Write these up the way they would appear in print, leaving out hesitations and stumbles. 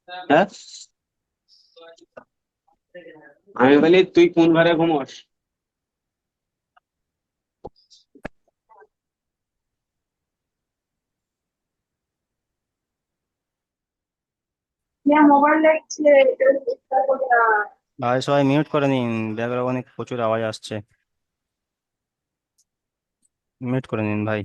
হ্যাঁ, আমি বলি তুই কোন ঘরে ঘুমোস? ভাই সবাই মিউট করে নিন, ব্যাকগ্রাউন্ডে প্রচুর আওয়াজ আসছে। মিউট করে নিন ভাই।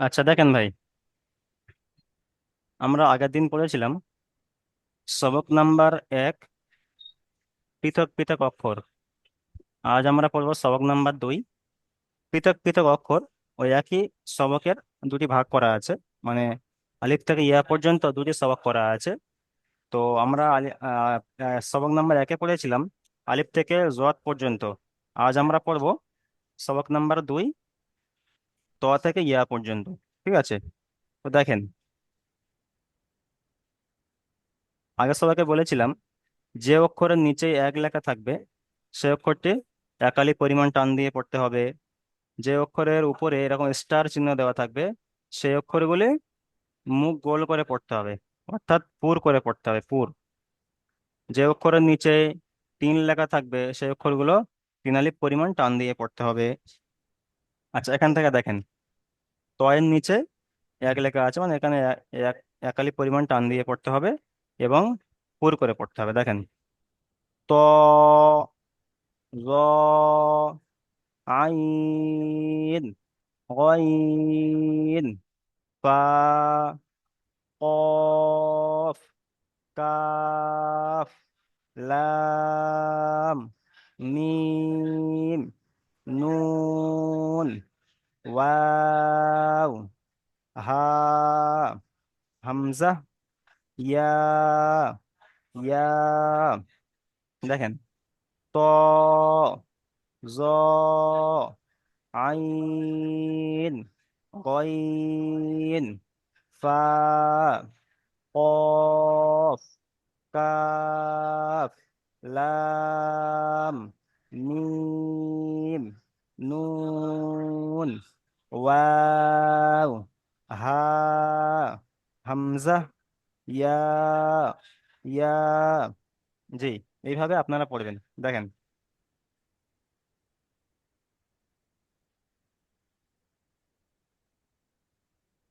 আচ্ছা দেখেন ভাই, আমরা আগের দিন পড়েছিলাম সবক নাম্বার 1, পৃথক পৃথক অক্ষর। আজ আমরা পড়বো সবক নাম্বার 2, পৃথক পৃথক অক্ষর। ওই একই সবকের দুটি ভাগ করা আছে, মানে আলিফ থেকে ইয়া পর্যন্ত দুটি সবক করা আছে। তো আমরা সবক নাম্বার 1-এ পড়েছিলাম আলিফ থেকে জোয়াদ পর্যন্ত। আজ আমরা পড়বো সবক নাম্বার 2, ত থেকে ইয়া পর্যন্ত। ঠিক আছে? তো দেখেন, আগের সবাইকে বলেছিলাম যে অক্ষরের নিচে এক লেখা থাকবে সে অক্ষরটি একালি পরিমাণ টান দিয়ে পড়তে হবে। যে অক্ষরের উপরে এরকম স্টার চিহ্ন দেওয়া থাকবে সেই অক্ষরগুলি মুখ গোল করে পড়তে হবে, অর্থাৎ পুর করে পড়তে হবে, পুর। যে অক্ষরের নিচে 3 লেখা থাকবে সেই অক্ষরগুলো 3 আলিফ পরিমাণ টান দিয়ে পড়তে হবে। আচ্ছা, এখান থেকে দেখেন, তয়ের নিচে এক লেখা আছে, মানে এখানে এক একালি পরিমাণ টান দিয়ে পড়তে হবে এবং পুর করে পড়তে হবে। দেখেন, ত, জ, আইন, গইন, ফা, কফ, কাফ, লাম, মিম, নুন, ওয়াও, হা, হামজা, ইয়া, ইয়া। দেখেন, ত, জ, আইন, গইন, ফা, কফ, কাফ, লাম, মিম, নুন, ওয়াও, হা, হামজা, ইয়া, ইয়া। জি, এইভাবে আপনারা পড়বেন। দেখেন,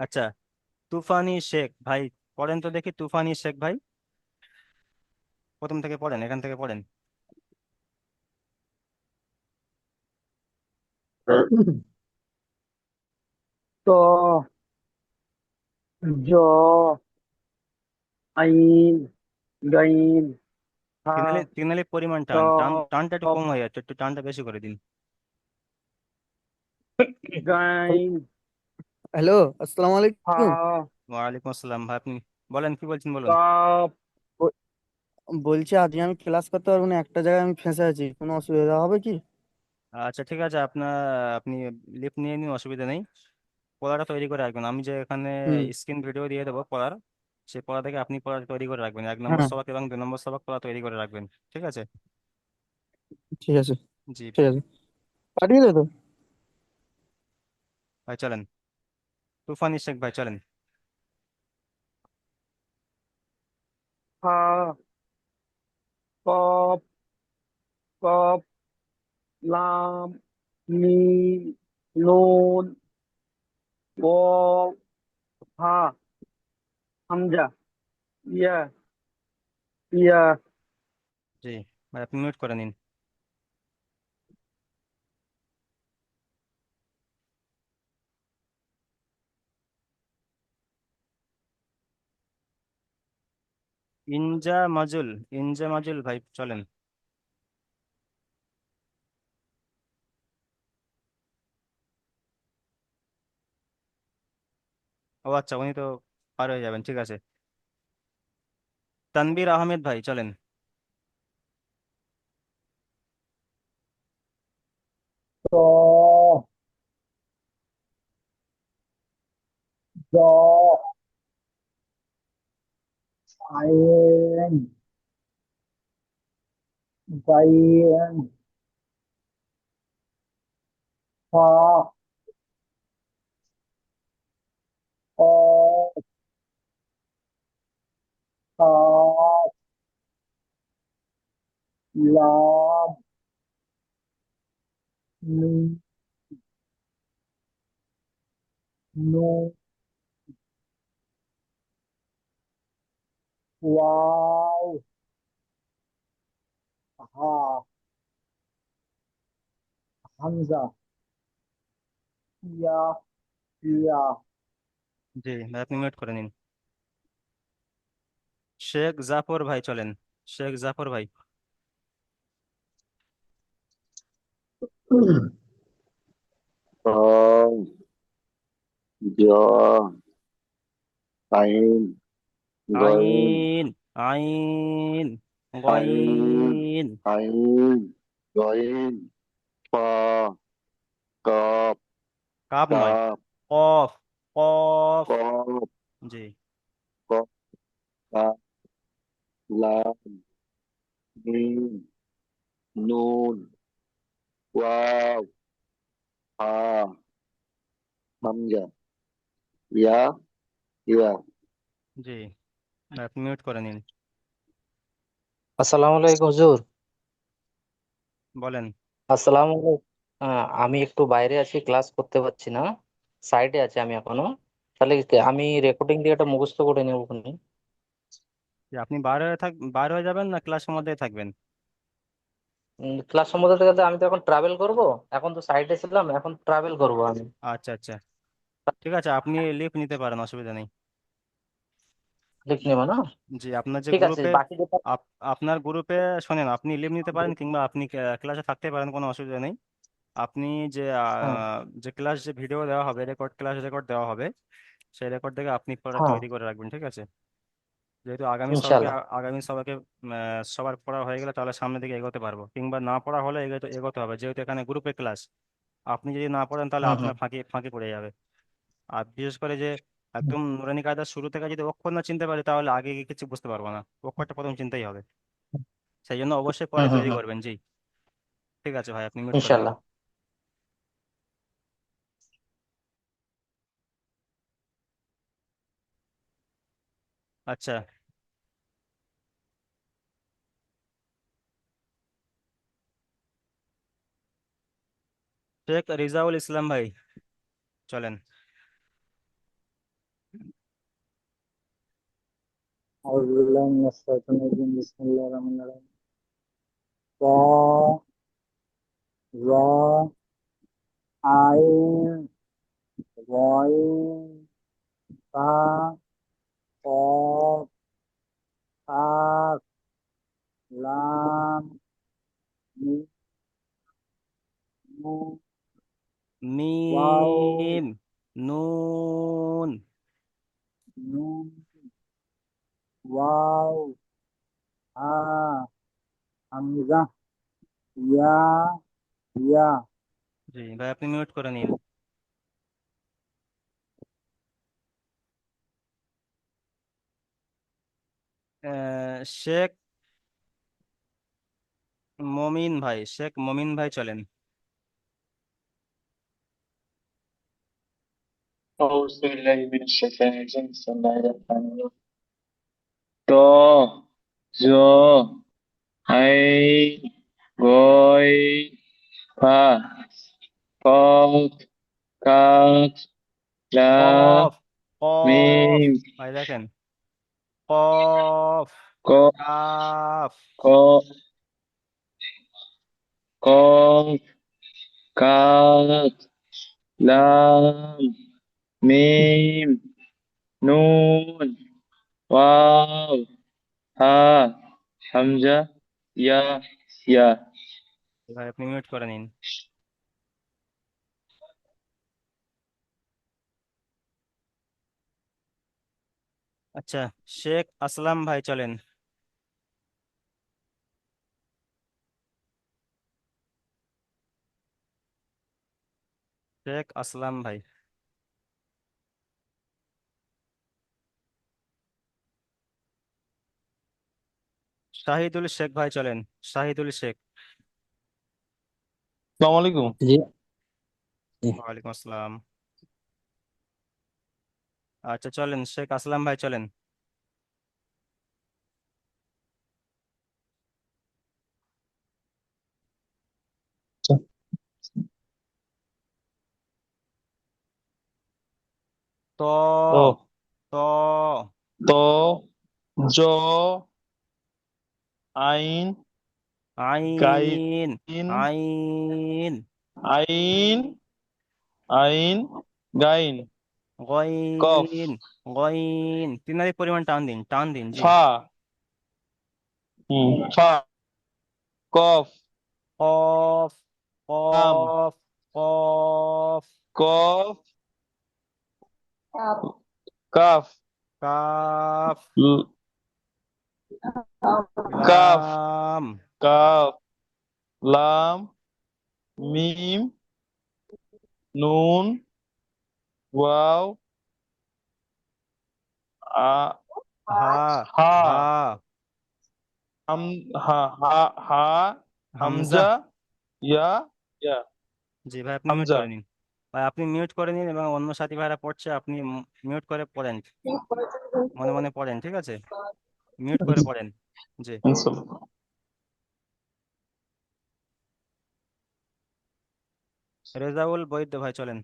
আচ্ছা, তুফানি শেখ ভাই, পড়েন তো দেখি, তুফানি শেখ ভাই, প্রথম থেকে পড়েন, এখান থেকে পড়েন। তো জ আইন গাইন হা তিনালি পরিমাণ ত টানটা একটু কম হয়ে যাচ্ছে, একটু টানটা বেশি করে দিন। গাইন হ্যালো, আসসালামু হা আলাইকুম। ওয়ালাইকুম আসসালাম ভাই, আপনি বলেন, কি বলছেন বলুন। কাপ ব- বলছি আজকে আমি ক্লাস করতে পারবো না, একটা জায়গায় আমি ফেঁসে আছি, কোনো অসুবিধা হবে কি? আচ্ছা ঠিক আছে, আপনি লিভ নিয়ে নিন, অসুবিধা নেই। পড়াটা তৈরি করে রাখবেন, আমি যে এখানে হুম। স্ক্রিন ভিডিও দিয়ে দেবো পড়ার, সেই পড়া থেকে আপনি পড়া তৈরি করে রাখবেন, 1 নম্বর হ্যাঁ, সবাক এবং 2 নম্বর সবাক পড়া তৈরি করে রাখবেন। ঠিক আছে? ঠিক আছে, জি ঠিক আছে, পাঠিয়ে দে তো। ভাই, চলেন, তুফানি শেখ ভাই চলেন। হা কপ কপ লাম মিম নুন ওয়াও হা হামজা ইয়া ইয়া জি ভাই, আপনি মিউট করে নিন। ইনজা মাজুল, ইনজা মাজুল ভাই চলেন। ও আচ্ছা, উনি তো পার হয়ে যাবেন, ঠিক আছে। তানবীর আহমেদ ভাই চলেন। ত জ আইন গাইন फ फ फ लाम मीम नून वाव हा हमजा या या জি ভাই আপনি মিউট করে নিন। শেখ জাফর ভাই চলেন। শেখ জাফর ভাই। Con do ain goin আইন, আইন, ain গইন। ain goin pa kop cup নয়, kap কফ, কফ। kop জি kop kap lam mim nun waw ha hamza ya ya জি ভাই আপনি মিউট করে নিন। আসসালামু আলাইকুম হুজুর। বলেন। আসসালামু আলাইকুম। আমি একটু বাইরে আছি, ক্লাস করতে পারছি না, সাইডে আছি আমি এখনো। তাহলে আমি রেকর্ডিং দিয়ে একটা মুখস্থ করে নেবো ওখানে। যে আপনি বার হয়ে যাবেন না ক্লাসের মধ্যেই থাকবেন? ক্লাস সম্বন্ধে থেকে আমি তো এখন ট্রাভেল করব, এখন তো সাইডে ছিলাম, এখন ট্রাভেল করব আমি। আচ্ছা আচ্ছা, ঠিক আছে, আপনি লিভ নিতে পারেন, অসুবিধা নেই। লিখ নেবো না? জি আপনার যে ঠিক আছে, গ্রুপে, বাকি যেটা। আপনার গ্রুপে শোনেন, আপনি লিভ নিতে পারেন কিংবা আপনি ক্লাসে থাকতে পারেন, কোনো অসুবিধা নেই। আপনি যে হ্যাঁ, যে ক্লাস, যে ভিডিও দেওয়া হবে, ক্লাস রেকর্ড দেওয়া হবে, সেই রেকর্ড থেকে আপনি পড়া হ্যাঁ, তৈরি করে রাখবেন, ঠিক আছে? যেহেতু ইনশাল্লাহ। আগামী সবাইকে সবার পড়া হয়ে গেলে তাহলে সামনের দিকে এগোতে পারবো, কিংবা না পড়া হলে এগোতে হবে, যেহেতু এখানে গ্রুপে ক্লাস। আপনি যদি না পড়েন তাহলে হুম, হুম, আপনার ফাঁকি ফাঁকি পড়ে যাবে। আর বিশেষ করে যে হুম, একদম নুরানি কায়দার শুরু থেকে যদি অক্ষর না চিনতে পারি তাহলে আগে গিয়ে কিছু বুঝতে পারবো না। অক্ষরটা প্রথম চিনতেই হবে, সেই জন্য অবশ্যই হুম, পরে হুম, তৈরি হুম, করবেন। জি ঠিক আছে ভাই, আপনি মিউট করে দিন। ইনশাল্লাহ। আচ্ছা, শেখ রিজাউল ইসলাম ভাই চলেন। أعوذ بالله من الشيطان الرجيم بسم الله الرحمن الرحيم ط ظ عين غين فا قاف قاف لام ميم نون واو মিম, নুন। نون واو ها همزة يا يا জি ভাই আপনি মিউট করে নিন। শেখ মমিন ভাই, শেখ মমিন ভাই চলেন। أعوذ بالله من الشيطان الرجيم بسم الله الرحمن الرحيم to zo ain goin pa kop kaf lam cough, cough. mim ভাই দেখেন, কফ, ko calf. ko kof kaf lam mim nun waw ha hamza ya ya ভাই আপনি মিউট করে নিন। আচ্ছা, শেখ আসলাম ভাই চলেন। শেখ আসলাম ভাই। শাহিদুল শেখ ভাই চলেন। শাহিদুল শেখ। আসসালামু আলাইকুম। জি, ওয়ালাইকুম আসসালাম। আচ্ছা চলেন, শেখ আসলাম ভাই চলেন। তো ত ত তো জ আইন গাইন আইন আইন আইন আইন গাইন কফ গইন গইন, তিনারি পরিমাণ টান দিন, টান দিন জি। ফা ফা কফ কফ লাম কফ কফ কফ কাফ কাফ ল- কাফ লাম কাফ লাম মিম নুন ওয়াও আ হা হা হা হাম হা হা হামজা। হামজা ইয়া ইয়া জি ভাই, আপনি মিউট হামজা করে নিন। ভাই আপনি মিউট করে নিন এবং অন্য সাথী ভাইরা পড়ছে, আপনি মিউট করে পড়েন, মনে মনে পড়েন, ঠিক আছে? মিউট করে পড়েন। জি। রেজাউল বৈদ্য ভাই চলেন।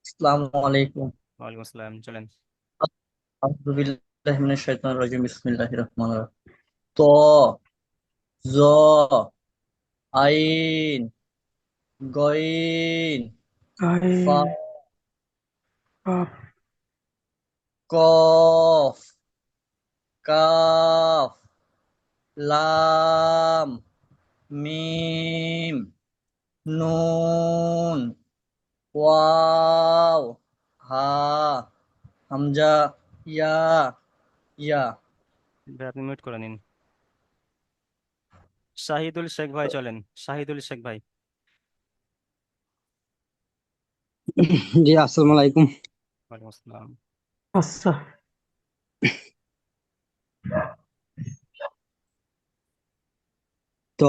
আসসালামু আলাইকুম। ওয়ালাইকুম আসসালাম চলেন। আউযু বিল্লাহি মিনাশ শাইতানির রাজিম। বিসমিল্লাহির রহমানির রহিম। ত জ আইন গইন ফা কফ কাফ লাম মিম নুন ওয়াও হা হামজা ইয়া ইয়া। ভাই আপনি মিউট করে নিন। শাহিদুল শেখ ভাই চলেন, শাহিদুল শেখ ভাই। জি আসসালামু আলাইকুম। ওয়ালাইকুম আসসালাম। আচ্ছা, ত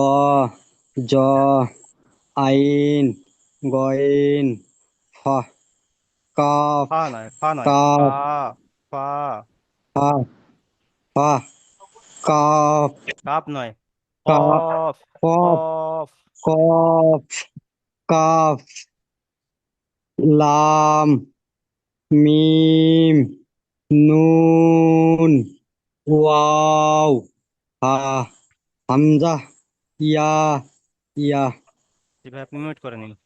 জ আইন গইন ফ কফ ফা নয়, ফা নয়, ফা কাফ ফা ফা ফা কফ কাপ নয়, কাফ কফ কফ কফ কফ কাফ লাম মিম নুন ওয়াও হা হামজা ইয়া ইয়া। জি ভাই আপনি মিউট করে নিন।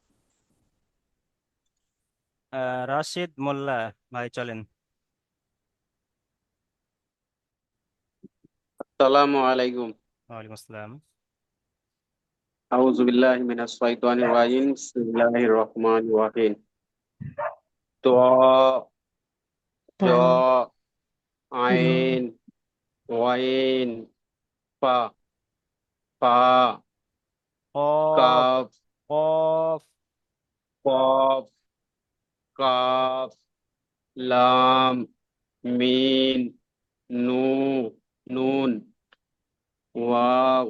রাশিদ মোল্লা ভাই চলেন। আসসালামু আলাইকুম। ওয়ালাইকুম আসসালাম। আউযু বিল্লাহি মিনাশ শাইতানির রাজিম। বিসমিল্লাহির রহমানির রহিম। ত জ আইন ওয়াইন ফা ফা কফ কাফ কফ কফ কাফ লাম মিন নু নুন ওয়াও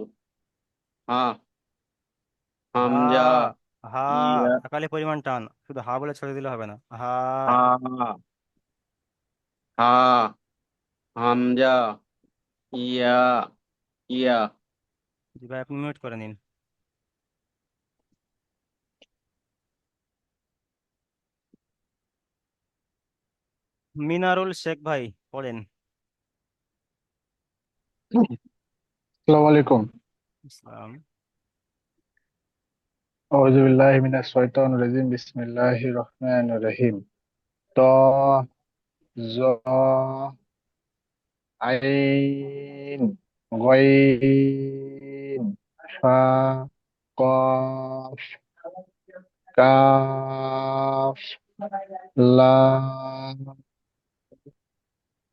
হা হা হামজা হা, ইয়া একালে পরিমাণ টান, শুধু হা বলে ছেড়ে দিলে হবে না। হা হা হা হামজা ইয়া ইয়া। জি ভাই আপনি মিউট করে নিন। মিনারুল শেখ ভাই পড়েন। আসসালামু আলাইকুম। ইসলাম। আউযু বিল্লাহি মিনাশ শাইতানির রাজিম। বিসমিল্লাহির রহমানির রহিম। ত জ আইন গইন ফা কফ কাফ লাম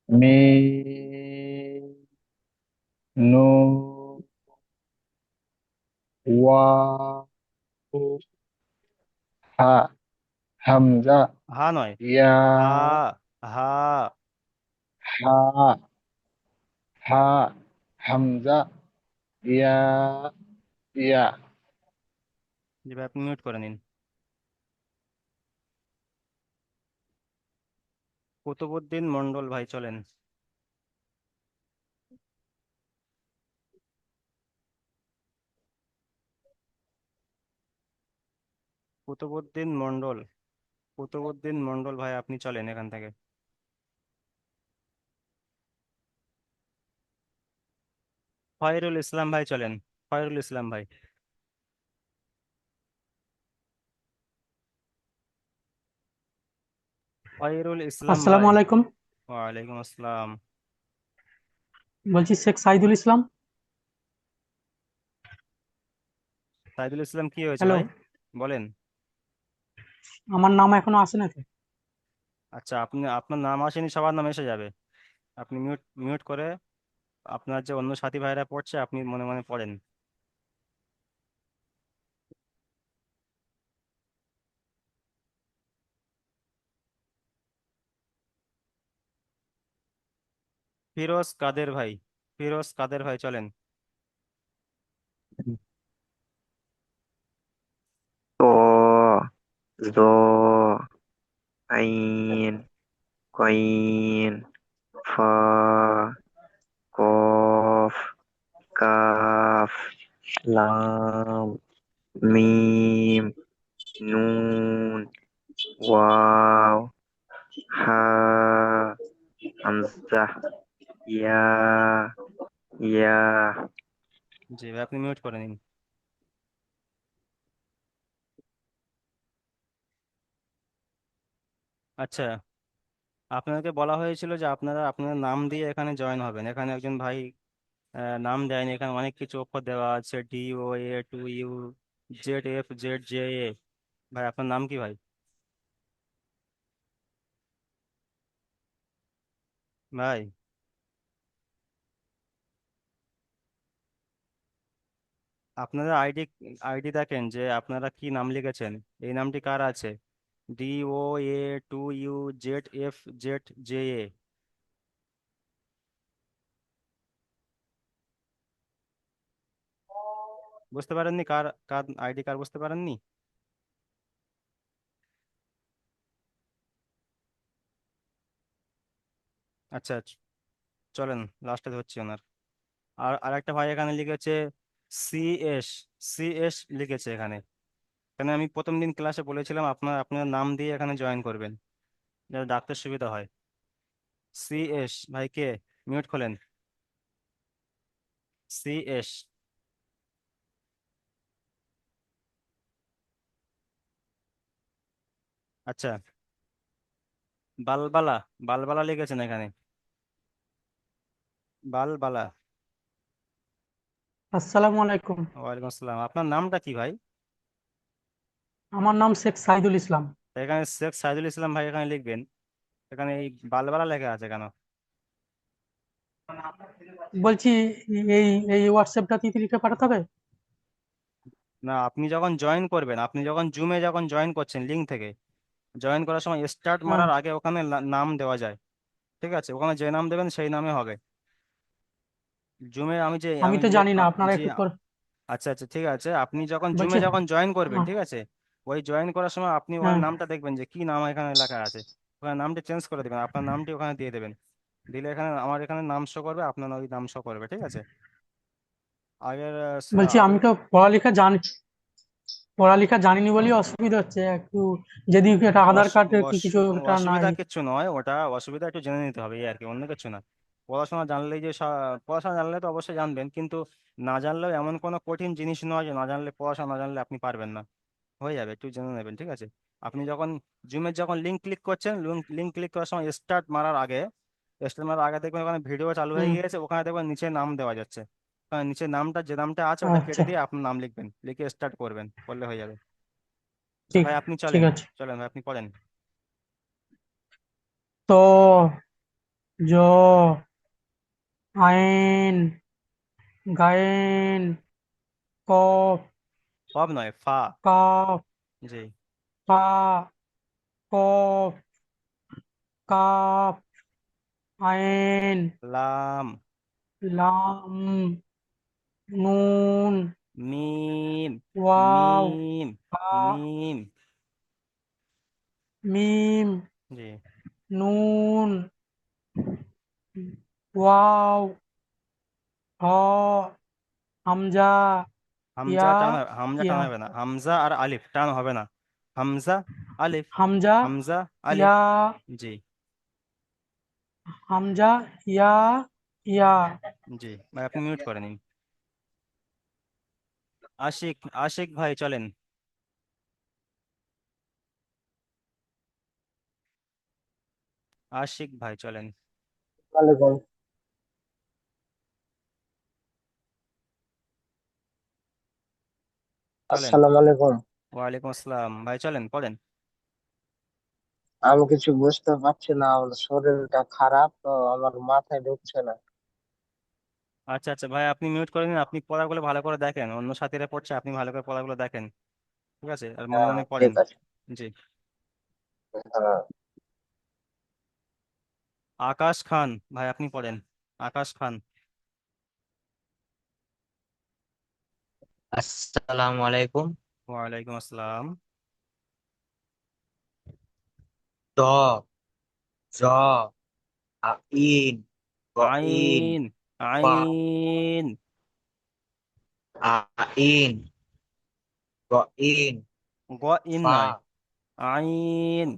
মিম নুন ওয়াও হা হামজা হা নয়, ইয়া হা হা হা হা হামজা ইয়া ইয়া। জি ভাই, আপনি মিউট করে নিন। কুতুবুদ্দিন মন্ডল ভাই চলেন। কুতুবুদ্দিন মন্ডল, কুতুবুদ্দিন মন্ডল ভাই আপনি চলেন এখান থেকে। খয়রুল ইসলাম ভাই চলেন, খয়রুল ইসলাম ভাই। খয়রুল ইসলাম আসসালামু ভাই। আলাইকুম। ওয়ালাইকুম আসসালাম। বলছি শেখ সাইদুল ইসলাম। সাইদুল ইসলাম কি হয়েছে হ্যালো, ভাই, বলেন। আমার নাম এখনো আসে নাকি? আচ্ছা, আপনি, আপনার নাম আসেনি, সবার নাম এসে যাবে। আপনি মিউট মিউট করে আপনার যে অন্য সাথী ভাইরা পড়ছে আপনি মনে মনে পড়েন। ফিরোজ কাদের ভাই, ফিরোজ কাদের ভাই চলেন। ত জ আইন কইন ফা কফ কাফ লাম মিম নুন ওয়াও হা হামজা ইয়া ইয়া। জি ভাই, আপনি মিউট করে নিন। আচ্ছা, আপনাকে বলা হয়েছিল যে আপনারা আপনার নাম দিয়ে এখানে জয়েন হবেন। এখানে একজন ভাই নাম দেয়নি, এখানে অনেক কিছু অক্ষর দেওয়া আছে, DOA 2 U ZFZJA। ভাই আপনার নাম কি ভাই? ভাই আপনারা আইডি দেখেন যে আপনারা কি নাম লিখেছেন, এই নামটি কার আছে? DOA 2 U ZFZJA। বুঝতে পারেননি কার কার আইডি, কার বুঝতে পারেননি? আচ্ছা চলেন, লাস্টে ধরছি ওনার। আর আরেকটা ভাই এখানে লিখেছে CS, CS লিখেছে এখানে। এখানে আমি প্রথম দিন ক্লাসে বলেছিলাম আপনার আপনার নাম দিয়ে এখানে জয়েন করবেন, যাতে ডাকতে সুবিধা হয়। CS ভাই কে? মিউট খোলেন। CS। আচ্ছা, বালবালা, বালবালা লিখেছেন এখানে, বালবালা। আসসালামু আলাইকুম। ওয়ালাইকুম আসসালাম। আপনার নামটা কি ভাই? আমার নাম শেখ সাইদুল ইসলাম। তা এখানে শেখ সাইদুল ইসলাম ভাই এখানে লিখবেন, এখানে এই বালবালা লেখা আছে কেন? বলছি এই এই হোয়াটসঅ্যাপটা লিখে পাঠাতে হবে? না, আপনি যখন জয়েন করবেন, আপনি যখন জুমে যখন জয়েন করছেন লিঙ্ক থেকে, জয়েন করার সময় স্টার্ট হ্যাঁ, মারার আগে ওখানে নাম দেওয়া যায়। ঠিক আছে, ওখানে যে নাম দেবেন সেই নামে হবে। জুমে আমি যে আমি আমি তো যে জানি না, আপনারা জি একটু করে আচ্ছা আচ্ছা ঠিক আছে, আপনি যখন জুমে বলছি। যখন জয়েন করবেন, আহ, ঠিক আছে, ওই জয়েন করার সময় আপনি ওখানে হ্যাঁ, নামটা দেখবেন যে কি নাম এখানে লেখা আছে, ওখানে নামটা চেঞ্জ করে দেবেন, আপনার নামটি ওখানে দিয়ে দেবেন। দিলে এখানে আমার এখানে নাম শো করবে, আপনার ওই নাম শো করবে, ঠিক আছে। আগের বলছি আমি আগের তো পড়ালেখা জানিনি বলেই অসুবিধা হচ্ছে একটু। যদি একটা আধার কার্ড কি কিছু একটা নাই। অসুবিধা কিচ্ছু নয়, ওটা অসুবিধা একটু জেনে নিতে হবে এই আর কি, অন্য কিছু না। পড়াশোনা জানলেই যে পড়াশোনা জানলে তো অবশ্যই জানবেন, কিন্তু না জানলেও এমন কোনো কঠিন জিনিস নয় যে না জানলে, পড়াশোনা না জানলে আপনি পারবেন না। হয়ে যাবে, একটু জেনে নেবেন, ঠিক আছে। আপনি যখন জুমের যখন লিঙ্ক ক্লিক করছেন, লিঙ্ক ক্লিক করার সময় স্টার্ট মারার আগে দেখবেন ওখানে ভিডিও চালু হয়ে হুম, গিয়েছে, ওখানে দেখবেন নিচে নাম দেওয়া যাচ্ছে। ওখানে নিচে নামটা, যে নামটা আছে ওটা কেটে আচ্ছা, দিয়ে আপনার নাম লিখবেন, লিখে স্টার্ট করবেন, করলে হয়ে যাবে। আচ্ছা ঠিক ভাই আপনি ঠিক চলেন, আছে। চলেন ভাই আপনি পড়েন। তো জ আইন গায়েন কফ সব নয়, ফা। কাফ জি। ফা কফ কাফ আইন লাম। লাম, নুন, মিম ওয়াও, মিম হা, মিম। মিম, জি। নুন, ওয়াও, হ, হামজা, হামজা ইয়া, হামজা ইয়া, টানা হবে না, হামজা আর আলিফ টান হবে না। হামজা আলিফ, হামজা, হামজা আলিফ। ইয়া, জি। হামজা, ইয়া, ইয়া। জি ভাই আপনি মিউট করে নিন। আশিক, আশিক ভাই চলেন। আশিক ভাই চলেন। ওয়ালাইকুম চলেন। আসসালামু আলাইকুম। ওয়ালাইকুম আসসালাম ভাই, চলেন পড়েন। আমি কিছু বুঝতে পারছি না, আমার শরীরটা খারাপ তো, আমার মাথায় ঢুকছে না। আচ্ছা আচ্ছা ভাই আপনি মিউট করে নিন, আপনি পড়াগুলো ভালো করে দেখেন, অন্য সাথীরা পড়ছে, আপনি ভালো করে পড়াগুলো দেখেন, ঠিক আছে, আর মনে হ্যাঁ মনে পড়েন। ঠিক আছে। জি। হ্যাঁ। আকাশ খান ভাই আপনি পড়েন। আকাশ খান। আসসালামু আলাইকুম। ওয়ালাইকুম আসসালাম। দ, জ, আইন, গইন, আইন ফা, আইন আইন, গইন, গ ইন ফা, নয়, আইন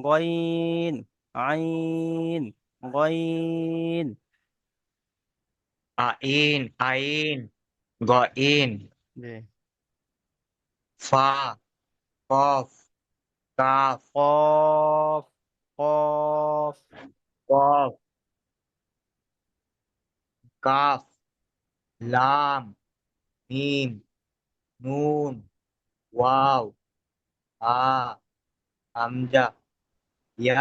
গইন, আইন গইন। আইন, আইন, গইন, জি। ফা, কফ, কাফ, কফ কফ। কফ, কাফ, লাম, মিম, নুন, ওয়াও, আ, হামজা, ইয়া,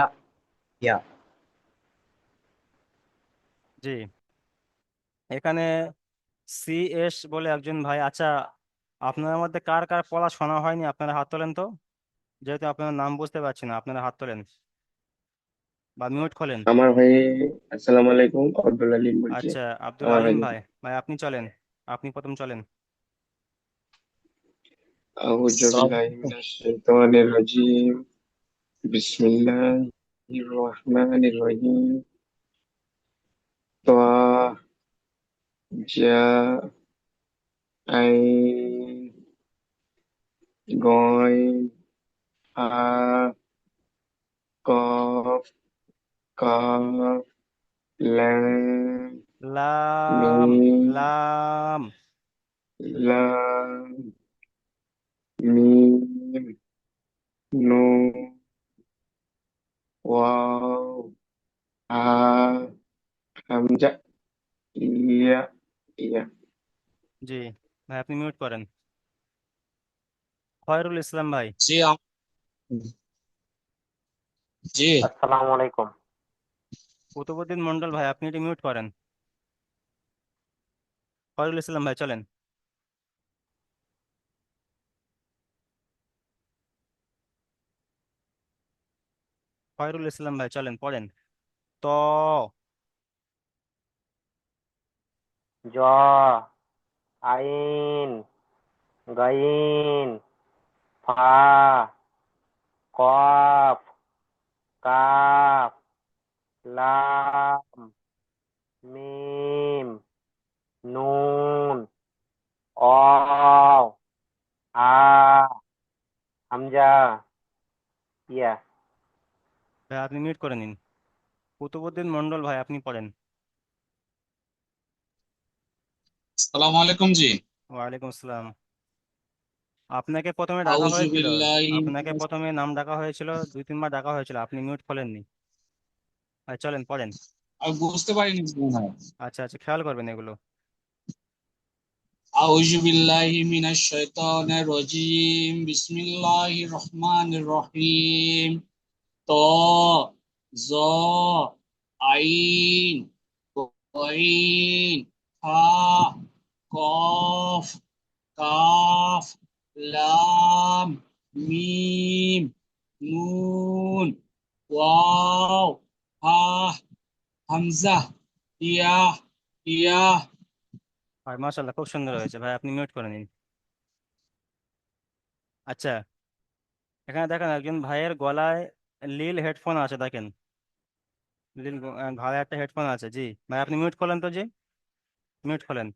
ইয়া। জি। এখানে সিএস বলে একজন ভাই, আচ্ছা আপনাদের মধ্যে কার কার পড়া শোনা হয়নি আপনারা হাত তোলেন তো, যেহেতু আপনার নাম বুঝতে পারছি না, আপনারা হাত তোলেন বা মিউট খোলেন। আমার ভাই, আসসালামু আলাইকুম, আব্দুল আলিম বলছি। আচ্ছা আব্দুল আমার ভাই, আলিম ভাই, ভাই আপনি চলেন, আপনি প্রথম চলেন। আউযু আসসালামু বিল্লাহি আলাইকুম। মিনাশ শাইতানির রাজিম, বিসমিল্লাহির রহমানির রহিম, তাহা, জা, আইন, গইন, হা, কফ, কাফ, লাম, লাম মিম, লাম। লাম, মিম, নুন, ওয়াও, হা, হামজা, ইয়া, ইয়া। জি ভাই আপনি মিউট করেন। খয়রুল ইসলাম ভাই। জি জি। আসসালামু আলাইকুম। কুতুবুদ্দিন মন্ডল ভাই আপনি এটি মিউট করেন। খয়রুল ইসলাম ভাই চলেন। খয়রুল ইসলাম ভাই চলেন পড়েন। ত জ, আইন, গাইন, ফা, কফ, কাফ, লাম, মিম, নুন, অ, আ, হামজা, ইয়া। ভাই আপনি মিউট করে নিন। কুতুবুদ্দিন মন্ডল ভাই আপনি পড়েন। আসসালামু আলাইকুম জি। ওয়ালাইকুম আসসালাম। আপনাকে প্রথমে ডাকা আউযু হয়েছিল, বিল্লাহি আপনাকে মিনাশ, প্রথমে নাম ডাকা হয়েছিল, দুই তিনবার ডাকা হয়েছিল, আপনি মিউট খোলেননি। ভাই চলেন পড়েন। আমি বুঝতে পারিনি মনে হয়। আচ্ছা আচ্ছা খেয়াল করবেন এগুলো। আউযু বিল্লাহি মিনাশ শাইতানির রাজিম, বিসমিল্লাহির রহমানির রহিম। ত, জ, আইন, গইন, ফা, কফ, কাফ, লাম, মিম, নুন, ওয়াও, হা, হামজা, ইয়া, ইয়া ভাই মাশাল্লাহ, খুব সুন্দর হয়েছে ভাই, আপনি মিউট করে নিন। আচ্ছা, এখানে দেখেন একজন ভাইয়ের গলায় লীল হেডফোন আছে, দেখেন ঘাড়ে একটা হেডফোন আছে। জি ভাই, আপনি মিউট করলেন তো? জি, মিউট করলেন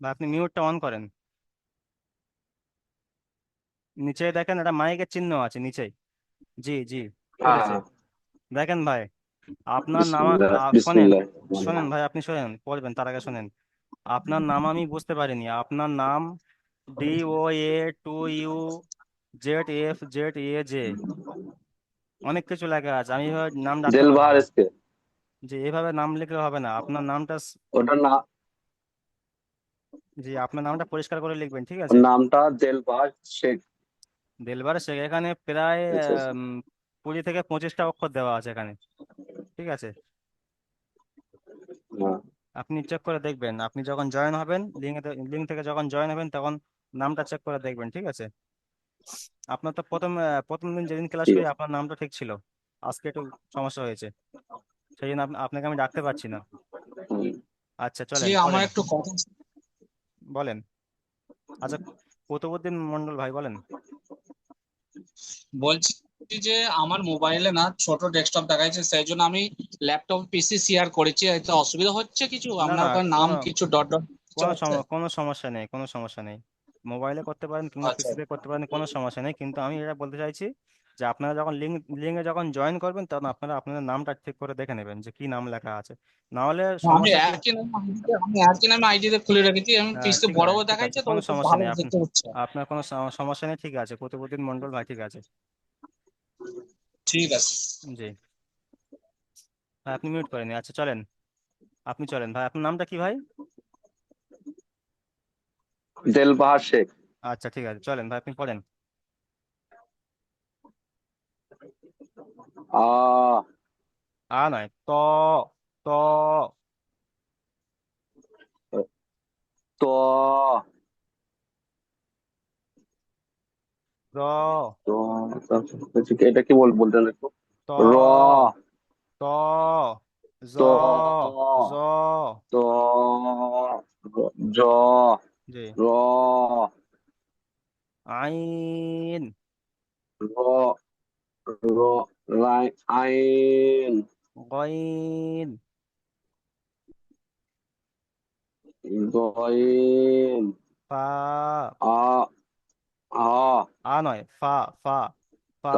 ভাই, আপনি মিউটটা অন করেন। নিচে দেখেন একটা মাইকের চিহ্ন আছে নিচে। জি জি, ঠিক আছে। হ্যাঁ। দেখেন ভাই, আপনার নাম বিসমিল্লাহ শোনেন, বিসমিল্লাহ। শোনেন ভাই, আপনি শোনেন, পড়বেন তার আগে শোনেন। আপনার নাম আমি বুঝতে পারিনি। আপনার নাম DOA2UZFZAJ, অনেক কিছু লেখা আছে, আমি এভাবে নাম ডাকতে পারবো দিলবাহার না। এসকে। যে এভাবে নাম লিখলে হবে না, আপনার নামটা ওটার না, জি আপনার নামটা পরিষ্কার করে লিখবেন, ঠিক ওর আছে। নামটা দিলবাহার শেখ। দেলবার শেখ, এখানে প্রায় আচ্ছা আচ্ছা। 20 থেকে 25টা অক্ষর দেওয়া আছে এখানে, ঠিক আছে। হ্যাঁ। আপনি চেক করে দেখবেন, আপনি যখন জয়েন হবেন লিঙ্ক থেকে যখন জয়েন হবেন তখন নামটা চেক করে দেখবেন, ঠিক আছে। আপনার তো প্রথম দিন যেদিন ক্লাস ঠিক করি আছে। আপনার নামটা ঠিক ছিল, আজকে একটু সমস্যা হয়েছে, সেই জন্য আপনাকে আমি ডাকতে পারছি না। হুম। আচ্ছা জি চলেন আমার পড়েন, একটু কথা ছিল। বলেন। আচ্ছা, কুতুবুদ্দিন মন্ডল ভাই বলেন। বলছি যে আমার মোবাইলে না ছোট ডেস্কটপ দেখাচ্ছে, সেই জন্য আমি ল্যাপটপ পিসি শেয়ার করেছি। এতে অসুবিধা হচ্ছে কিছু? না আপনার না, ওখানে নাম কোনো কিছু ডট ডট কিছু হচ্ছে? কোনো সমস্যা নেই, কোনো সমস্যা নেই। মোবাইলে করতে পারেন কিংবা আচ্ছা পিসিতে করতে পারেন, কোনো সমস্যা নেই। কিন্তু আমি এটা বলতে চাইছি যে আপনারা যখন লিঙ্কে যখন জয়েন করবেন তখন আপনারা আপনাদের নামটা ঠিক করে দেখে নেবেন যে কি নাম লেখা আছে, না হলে আমি সমস্যা কি। একই নামে আইডিতে খুলে রেখেছি, আমি পিসি ঠিক বড় আছে, বড় ঠিক আছে, দেখাচ্ছে, তো কোনো একটু সমস্যা ভালো নেই। দেখতে হচ্ছে। আপনার কোনো সমস্যা নেই, ঠিক আছে, কুতুবুদ্দিন মন্ডল ভাই, ঠিক আছে। ঠিক আছে। জি ভাই, আপনি মিউট করেন। আচ্ছা চলেন, আপনি চলেন ভাই, আপনার নামটা কি ভাই? দিলবাহার শেখ। আচ্ছা ঠিক আছে, চলেন ভাই, আপনি পড়েন। আ নয়, ত ত র তো এটা কি বলতেন একটু? র ত ত জ ত জ ত জ জি, র আইন, র র আইন গইন, গইন ফা আ আ নয়, ফা ফা তা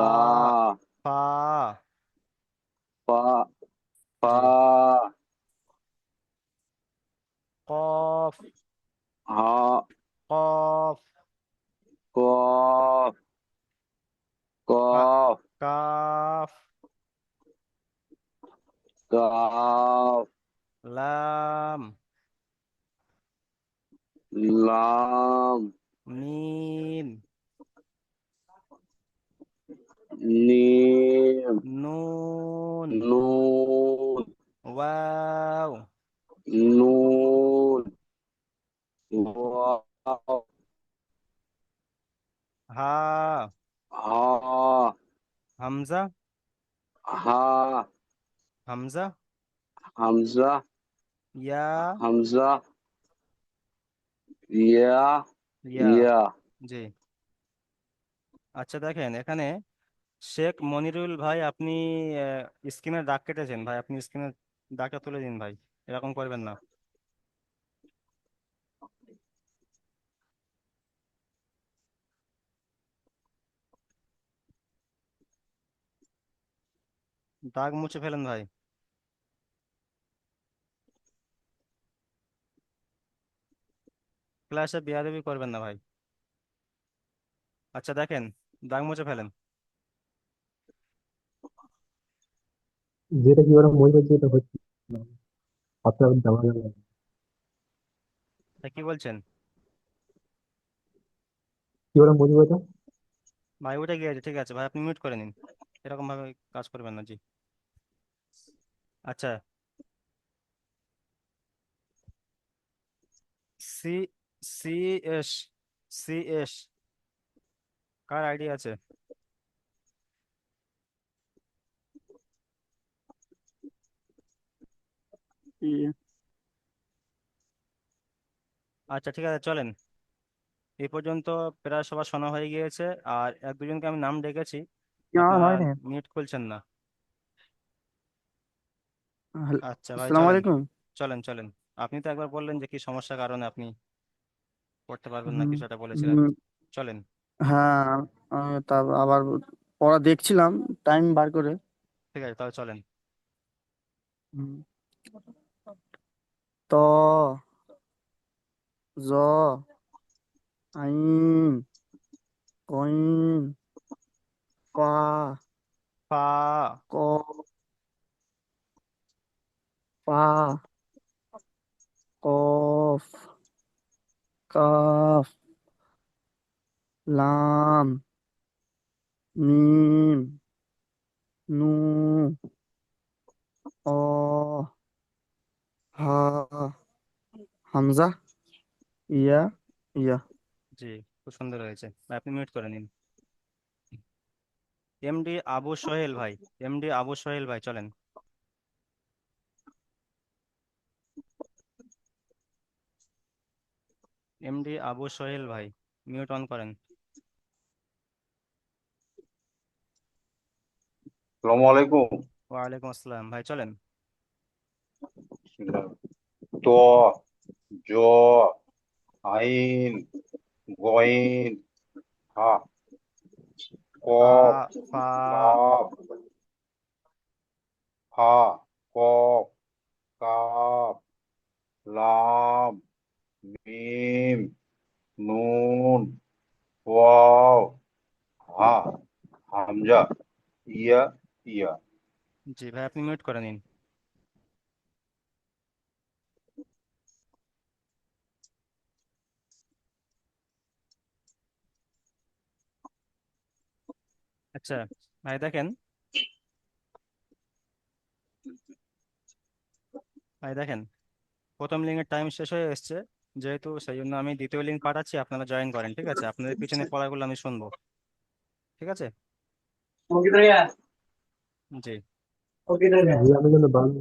ফা পা পা জি, কফ হা কফ কফ কা- কফ কাফ কাফ লাম লাম মিম নিম নুন নুন ওয়াও নুন ওয়াও হা হা হামজা হা হামজা হামজা ইয়া হামজা ইয়া ইয়া ইয়া জি। আচ্ছা দেখেন এখানে শেখ মনিরুল ভাই, আপনি স্ক্রিনের দাগ কেটেছেন ভাই, আপনি স্ক্রিনের দাগটা তুলে দিন ভাই, এরকম করবেন না। দাগ মুছে ফেলেন ভাই, ক্লাসে বেয়াদবি করবেন না ভাই। আচ্ছা দেখেন, দাগ মুছে ফেলেন। যেটা কি ওরা মনে করছে এটা হচ্ছে না, আপনার দেওয়া গেল না। তা কি বলছেন কি ওরা মনে করছে? ভাই? উঠে গিয়েছে, ঠিক আছে ভাই, আপনি মিউট করে নিন, এরকম ভাবে কাজ করবেন না। জি আচ্ছা, C C S C S কার আইডি আছে? ইয়ে। আচ্ছা ঠিক আছে, চলেন। এই পর্যন্ত প্রায় সবার শোনা হয়ে গিয়েছে, আর এক দুজনকে আমি নাম ডেকেছি, আমার আপনার হয়নি। মিউট খুলছেন না। আচ্ছা ভাই আসসালামু চলেন, আলাইকুম। চলেন চলেন। আপনি তো একবার বললেন যে কি সমস্যার কারণে আপনি পড়তে পারবেন না, হুম, কিছু একটা বলেছিলেন। হুম, চলেন। হ্যাঁ, আমি তা আবার পড়া দেখছিলাম টাইম বার করে। ঠিক আছে, তাহলে চলেন। হুম। ত, জ, আইন, কইন, কা, পা, ক, পা, কফ, কাফ, লাম, মিম, নু, অ, হা, হামজা, ইয়া, ইয়া। জি, খুব সুন্দর হয়েছে ভাই, আপনি মিউট করে নিন। এমডি আবু সোহেল ভাই, এমডি আবু সোহেল ভাই চলেন। এমডি আবু সোহেল ভাই, মিউট অন করেন। আসসালামু আলাইকুম। ওয়ালাইকুম আসসালাম ভাই, চলেন। বিসমিল্লাহ। ত, জ, আইন, গইন, হা, ফা, কফ, ফা, কাফ, হা, কফ, কাফ, লাম, মিম, নুন, ওয়াও, হা, হামজা, ইয়া, ইয়া। জি ভাই, আপনি মিউট করে নিন। আচ্ছা ভাই দেখেন, ভাই দেখেন, প্রথম লিঙ্কের টাইম শেষ হয়ে এসেছে, যেহেতু সেই জন্য আমি দ্বিতীয় লিঙ্ক পাঠাচ্ছি, আপনারা জয়েন করেন, ঠিক আছে? আপনাদের পিছনে পড়াগুলো আমি শুনবো, ঠিক আছে? জি, আমি কিন্তু বাংলা